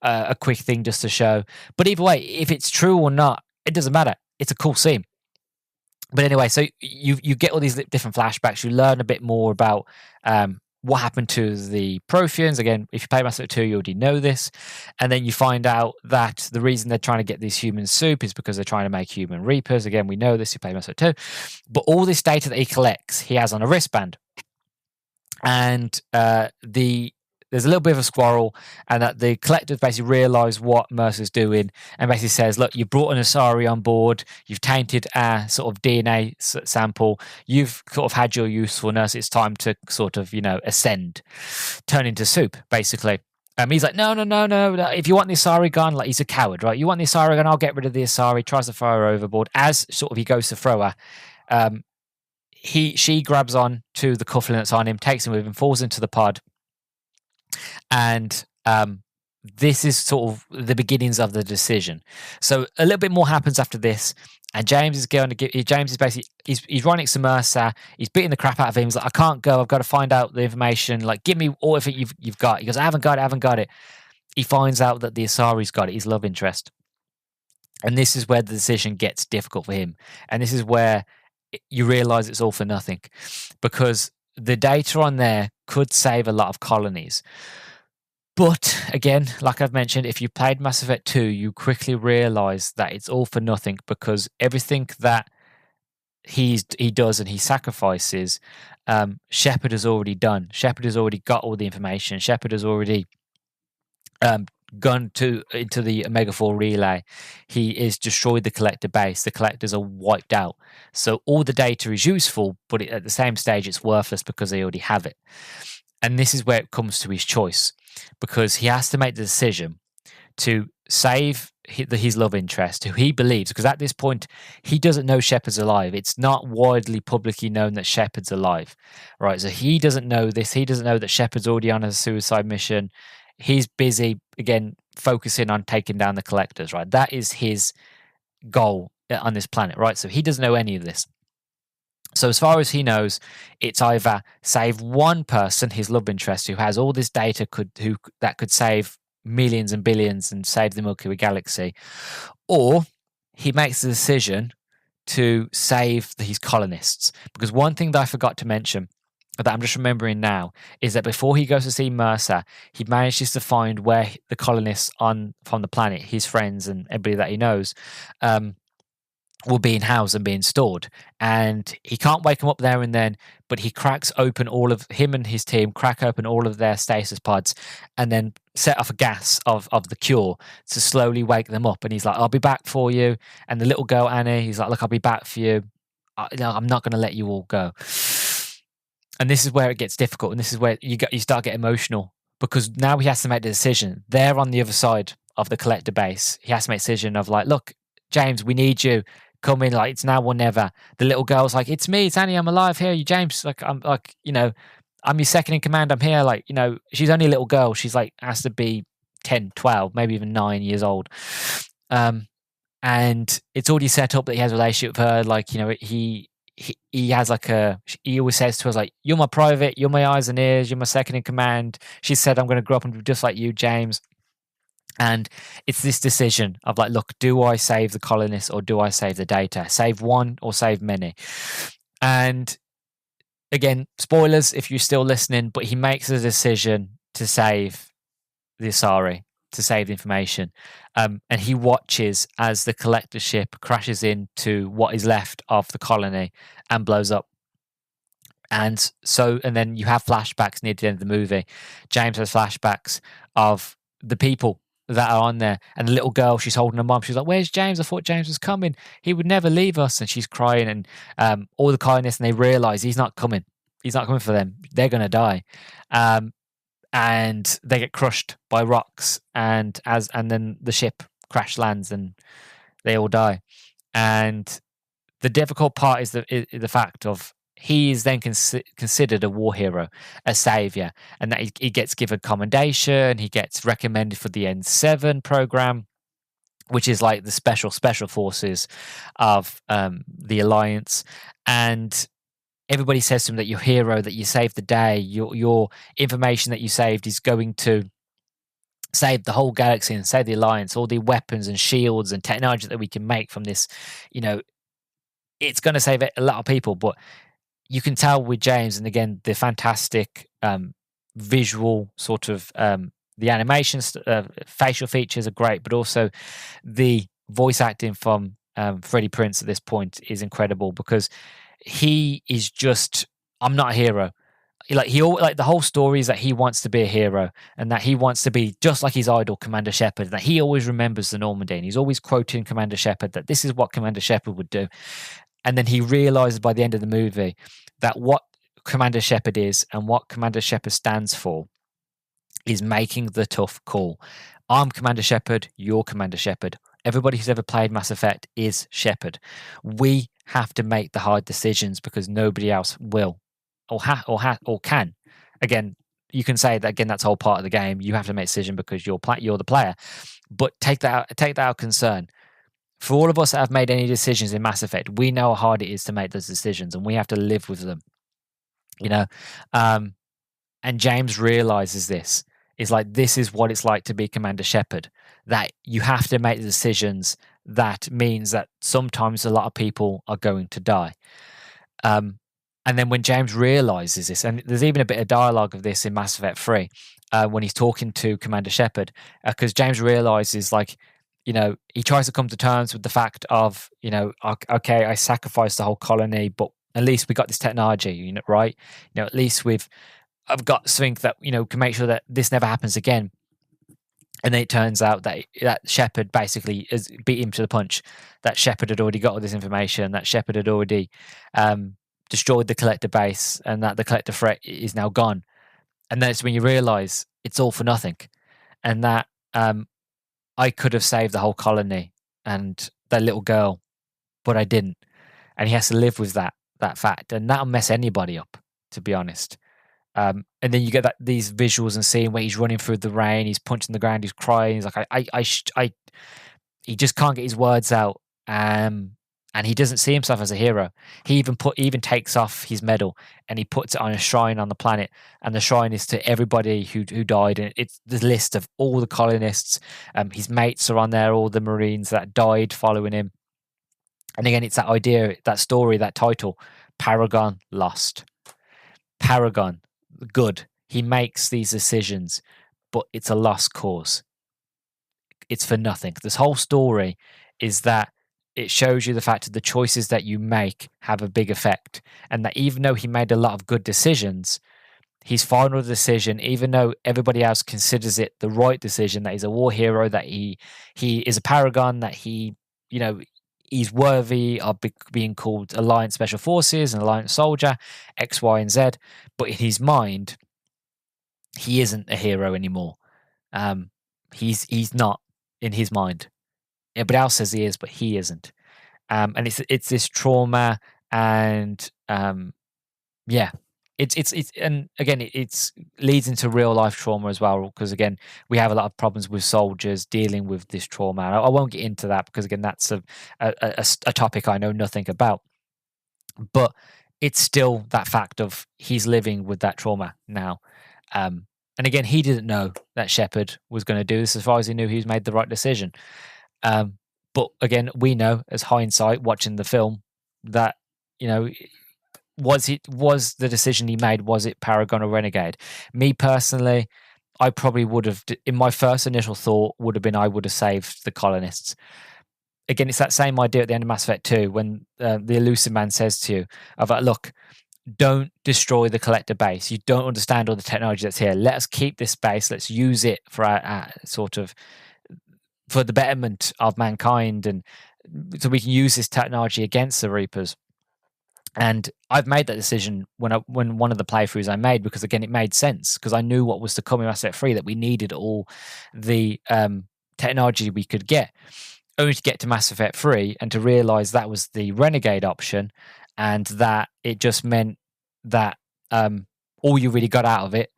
a quick thing just to show. But either way, if it's true or not, it doesn't matter. It's a cool scene. But anyway, so you get all these different flashbacks. You learn a bit more about what happened to the Protheans. Again, if you play Mass Effect 2, you already know this. And then you find out that the reason they're trying to get this human soup is because they're trying to make human Reapers. Again, we know this, you play Mass Effect 2. But all this data that he collects, he has on a wristband. And there's a little bit of a squirrel, and that the collectors basically realise what Mercer's doing, and basically says, look, you brought an Asari on board, you've tainted our sort of DNA sample, you've sort of had your usefulness, it's time to sort of, ascend, turn into soup, basically. He's like, no, if you want the Asari gun, like, he's a coward, right? You want the Asari gun, I'll get rid of the Asari, tries to throw her overboard. As sort of he goes to throw her, she grabs on to the cuffling that's on him, takes him with him, falls into the pod. And this is sort of the beginnings of the decision. So a little bit more happens after this, and James is basically he's running to Mercer. He's beating the crap out of him. He's like, I can't go. I've got to find out the information. Like, give me all of it you've got. He goes, I haven't got it. He finds out that the Asari's got it. His love interest, and this is where the decision gets difficult for him. And this is where you realize it's all for nothing, because the data on there could save a lot of colonies. But again, like I've mentioned, if you played Mass Effect 2, you quickly realize that it's all for nothing, because everything that he does and he sacrifices, Shepard has already done. Shepard has already got all the information. Shepard has already gone into the Omega 4 relay. He is destroyed the collector base. The collectors are wiped out. So all the data is useful, but at the same stage, it's worthless because they already have it. And this is where it comes to his choice, because he has to make the decision to save his love interest, who he believes, because at this point, he doesn't know Shepard's alive. It's not widely publicly known that Shepard's alive, right? So he doesn't know this. He doesn't know that Shepard's already on a suicide mission. He's busy, again, focusing on taking down the collectors, right? That is his goal on this planet, right? So he doesn't know any of this. So as far as he knows, it's either save one person, his love interest, who has all this data that could save millions and billions and save the Milky Way galaxy, or he makes the decision to save his colonists. Because one thing that I forgot to mention, that I'm just remembering now, is that before he goes to see Mercer, he manages to find where the colonists from the planet, his friends and everybody that he knows, were being housed and being stored. And he can't wake them up there and then, but he cracks open him and his team crack open all of their stasis pods and then set off a gas of the cure to slowly wake them up. And he's like, I'll be back for you. And the little girl, Annie, he's like, look, I'll be back for you. I'm not going to let you all go. And this is where it gets difficult. And this is where you start getting emotional, because now he has to make the decision. They're on the other side of the collector base. He has to make a decision of like, look, James, we need you. Come in, like, it's now or never. The little girl's like, it's me, it's Annie, I'm alive here. You, James, like, I'm like, I'm your second in command. I'm here. Like, she's only a little girl. She's like, has to be 10, 12, maybe even 9 years old. And it's already set up that he has a relationship with her. Like, he has like he always says to us, like, you're my private, you're my eyes and ears, you're my second in command. She said, I'm going to grow up and be just like you, James. And it's this decision of like, look, do I save the colonists or do I save the data? Save one or save many? And again, spoilers if you're still listening, but he makes the decision to save the Asari, to save the information. And he watches as the collector ship crashes into what is left of the colony and blows up. And then you have flashbacks near the end of the movie. James has flashbacks of the people that are on there, and the little girl, she's holding her mom. She's like, where's James? I thought James was coming. He would never leave us. And she's crying, and all the colonists, and they realize he's not coming. He's not coming for them. They're going to die. And they get crushed by rocks, and then the ship crash lands and they all die. And the difficult part is the fact of he is then considered a war hero, a savior, and that he gets given commendation. He gets recommended for the N7 program, which is like the special forces of the Alliance. And everybody says to him that you're a hero, that you saved the day. Your information that you saved is going to save the whole galaxy and save the Alliance. All the weapons and shields and technology that we can make from this, it's going to save a lot of people. But you can tell with James, and again, the fantastic visual sort of the animations, facial features are great, but also the voice acting from Freddie Prinze at this point is incredible, because he is just, I'm not a hero. Like the whole story is that he wants to be a hero, and that he wants to be just like his idol, Commander Shepard. That he always remembers the Normandy, and he's always quoting Commander Shepard that this is what Commander Shepard would do. And then he realizes by the end of the movie that what Commander Shepard is and what Commander Shepard stands for is making the tough call. I'm Commander Shepard, you're Commander Shepard. Everybody who's ever played Mass Effect is Shepard. We have to make the hard decisions because nobody else will or can. Again, you can say that again, that's whole part of the game. You have to make a decision because you're the player. But take that out of concern. For all of us that have made any decisions in Mass Effect, we know how hard it is to make those decisions, and we have to live with them. And James realizes this. It's like, this is what it's like to be Commander Shepard, that you have to make the decisions. That means that sometimes a lot of people are going to die. And And then when James realizes this, and there's even a bit of dialogue of this in Mass Effect 3, when he's talking to Commander Shepard, because James realizes, like, he tries to come to terms with the fact of, okay, I sacrificed the whole colony, but at least we got this technology, right? At least I've got something that, can make sure that this never happens again. And then it turns out that Shepard basically beat him to the punch, that Shepard had already got all this information, that Shepard had already destroyed the collector base, and that the collector threat is now gone. And that's when you realize it's all for nothing, and that I could have saved the whole colony and that little girl, but I didn't. And he has to live with that fact, and that'll mess anybody up, to be honest. And then you get these visuals and scene where he's running through the rain, he's punching the ground, he's crying, he's like, he just can't get his words out. And he doesn't see himself as a hero. He even takes off his medal and he puts it on a shrine on the planet. And the shrine is to everybody who died. And it's the list of all the colonists. His mates are on there, all the Marines that died following him. And again, it's that idea, that story, that title, Paragon Lost. Paragon, good. He makes these decisions, but it's a lost cause. It's for nothing. This whole story is that it shows you the fact that the choices that you make have a big effect, and that even though he made a lot of good decisions, his final decision, even though everybody else considers it the right decision, that he's a war hero, that he is a paragon, that he's worthy of being called Alliance Special Forces and Alliance Soldier, X, Y, and Z, but in his mind, he isn't a hero anymore. He's not in his mind. Everybody else says he is, but he isn't. And it's this trauma, and it's and again it leads into real life trauma as well, because again we have a lot of problems with soldiers dealing with this trauma. I won't get into that because again that's a topic I know nothing about, but it's still that fact of he's living with that trauma now. And again, he didn't know that Shepard was going to do this. As far as he knew, he's made the right decision. But again, we know as hindsight watching the film that, was the decision he made, was it Paragon or Renegade? Me personally, I probably would have, in my first initial thought, would have been I would have saved the colonists. Again, it's that same idea at the end of Mass Effect 2 when the Elusive Man says to you, about, look, don't destroy the collector base. You don't understand all the technology that's here. Let us keep this base. Let's use it for our sort of for the betterment of mankind, and so we can use this technology against the Reapers. And I've made that decision when one of the playthroughs I made, because again it made sense, because I knew what was to come in Mass Effect 3, that we needed all the technology we could get. Only to get to Mass Effect 3 and to realize that was the Renegade option, and that it just meant that all you really got out of it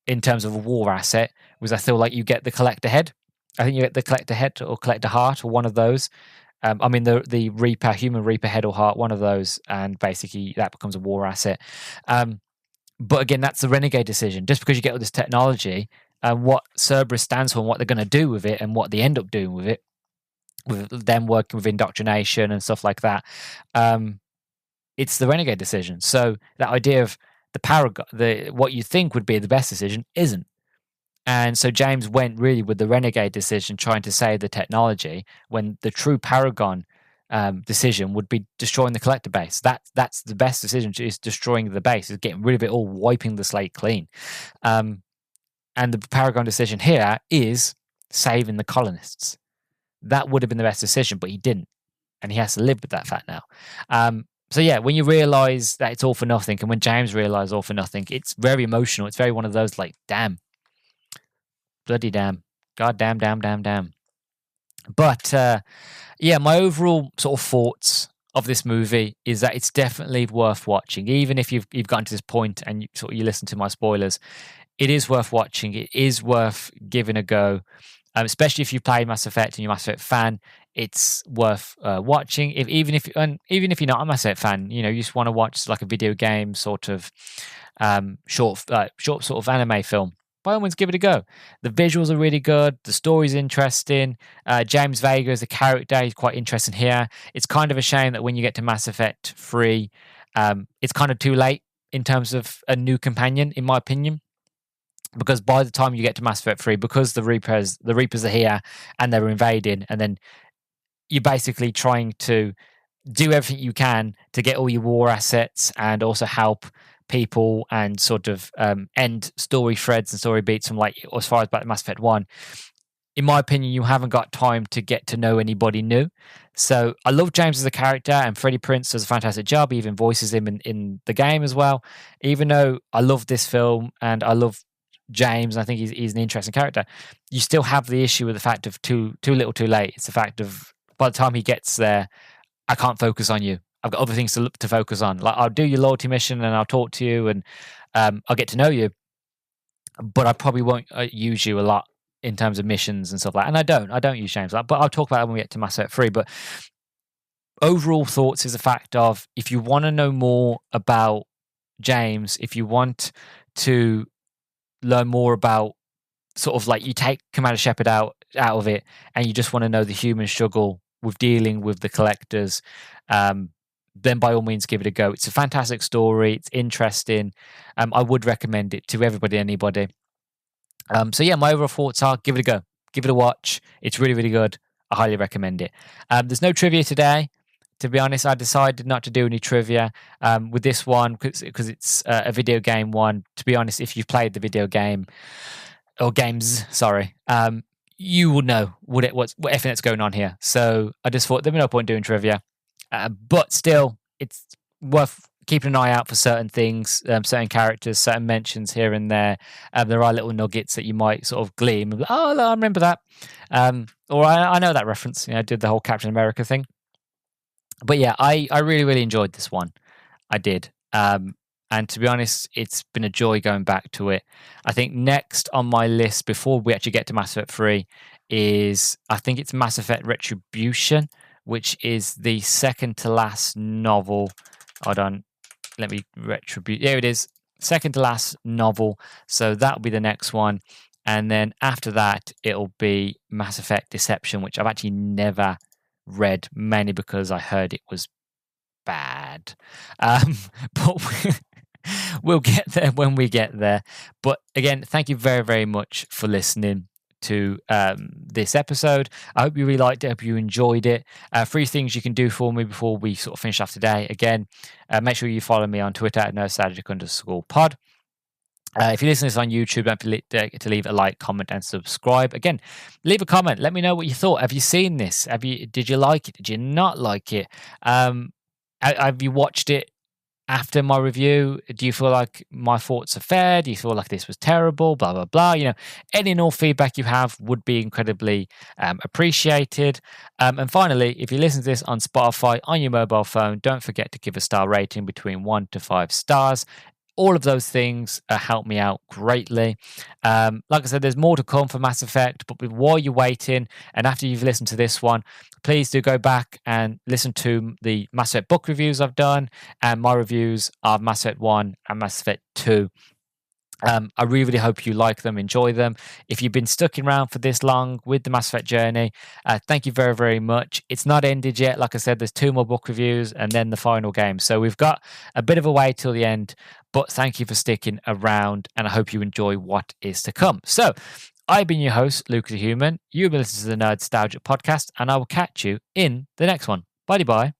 in terms of a war asset was, I feel like, you get the collector head. I think you get the collector head or collector heart, or one of those. I mean, the Reaper, human Reaper head or heart, one of those, and basically that becomes a war asset. But again, that's the Renegade decision. Just because you get all this technology, what Cerberus stands for and what they're going to do with it, and what they end up doing with it, with them working with indoctrination and stuff like that, it's the Renegade decision. So that idea of the Paragon, what you think would be the best decision, isn't. And so James went really with the Renegade decision, trying to save the technology, when the true Paragon decision would be destroying the collector base. That's the best decision, is destroying the base, is getting rid of it all, wiping the slate clean. And the Paragon decision here is saving the colonists. That would have been the best decision, but he didn't. And he has to live with that fact now. So yeah, when you realize that it's all for nothing, and when James realized all for nothing, it's very emotional. It's very one of those, like, damn. Bloody damn. God damn. But yeah, my overall sort of thoughts of this movie is that it's definitely worth watching. Even if you've gotten to this point and you listen to my spoilers, it is worth watching. It is worth giving a go. Especially if you played Mass Effect and you're a Mass Effect fan, it's worth watching. Even if you're not a Mass Effect fan, you just want to watch like a video game sort of short sort of anime film, by all means, give it a go. The visuals are really good. The story's interesting. James Vega as a character, he's quite interesting here. It's kind of a shame that when you get to Mass Effect 3, it's kind of too late in terms of a new companion, in my opinion. Because by the time you get to Mass Effect 3, because the Reapers are here and they're invading, and then you're basically trying to do everything you can to get all your war assets and also help people and sort of end story threads and story beats from like as far as back to Mass Effect 1. In my opinion, you haven't got time to get to know anybody new. So I love James as a character, and Freddie Prinze does a fantastic job. He even voices him in the game as well. Even though I love this film and I love James, I think he's an interesting character, you still have the issue with the fact of too little too late. It's the fact of by the time he gets there, I can't focus on you. I've got other things to focus on. Like I'll do your loyalty mission and I'll talk to you and I'll get to know you, but I probably won't use you a lot in terms of missions and stuff like that. And I don't use James, but I'll talk about it when we get to Mass Effect 3. But overall thoughts is the fact of, if you want to know more about James, if you want to learn more about sort of like, you take Commander Shepard out of it and you just want to know the human struggle with dealing with the collectors, then by all means give it a go. It's a fantastic story. It's interesting. I would recommend it to everybody, anybody. So yeah, my overall thoughts are, give it a go. Give it a watch. It's really, really good. I highly recommend it. There's no trivia today. To be honest, I decided not to do any trivia with this one because it's a video game one. To be honest, if you've played the video game or games, sorry, you will know what effing that's going on here. So I just thought there'd be no point doing trivia. But still, it's worth keeping an eye out for certain things, certain characters, certain mentions here and there. There are little nuggets that you might sort of gleam. Oh, I remember that. Or I know that reference. I did the whole Captain America thing. But yeah, I really, really enjoyed this one. I did. And to be honest, it's been a joy going back to it. I think next on my list, before we actually get to Mass Effect 3, is, I think it's Mass Effect Retribution, which is the second to last novel. Hold on. Let me retribute. There it is. Second to last novel. So that'll be the next one. And then after that, it'll be Mass Effect Deception, which I've actually never read, mainly because I heard it was bad. But we'll get there when we get there. But again, thank you very, very much for listening to this episode. I hope you really liked it. I hope you enjoyed it. 3 things you can do for me before we sort of finish off today. Again, make sure you follow me on Twitter at Nerdstalgic_pod. If you listen to this on YouTube, don't forget to leave a like, comment, and subscribe. Again, leave a comment. Let me know what you thought. Have you seen this? Did you like it? Did you not like it? Have you watched it after my review? Do you feel like my thoughts are fair? Do you feel like this was terrible? Blah, blah, blah. Any and all feedback you have would be incredibly appreciated. And finally, if you listen to this on Spotify on your mobile phone, don't forget to give a star rating between 1 to 5 stars. All of those things help me out greatly. Like I said, there's more to come for Mass Effect, but while you're waiting and after you've listened to this one, please do go back and listen to the Mass Effect book reviews I've done and my reviews of Mass Effect 1 and Mass Effect 2. I really, really hope you like them, enjoy them. If you've been stuck around for this long with the Mass Effect journey, thank you very, very much. It's not ended yet. Like I said, there's 2 more book reviews and then the final game. So we've got a bit of a way till the end, but thank you for sticking around and I hope you enjoy what is to come. So I've been your host, Luke the Human. You've been listening to the Nerdstalgic podcast and I will catch you in the next one. Bye-bye.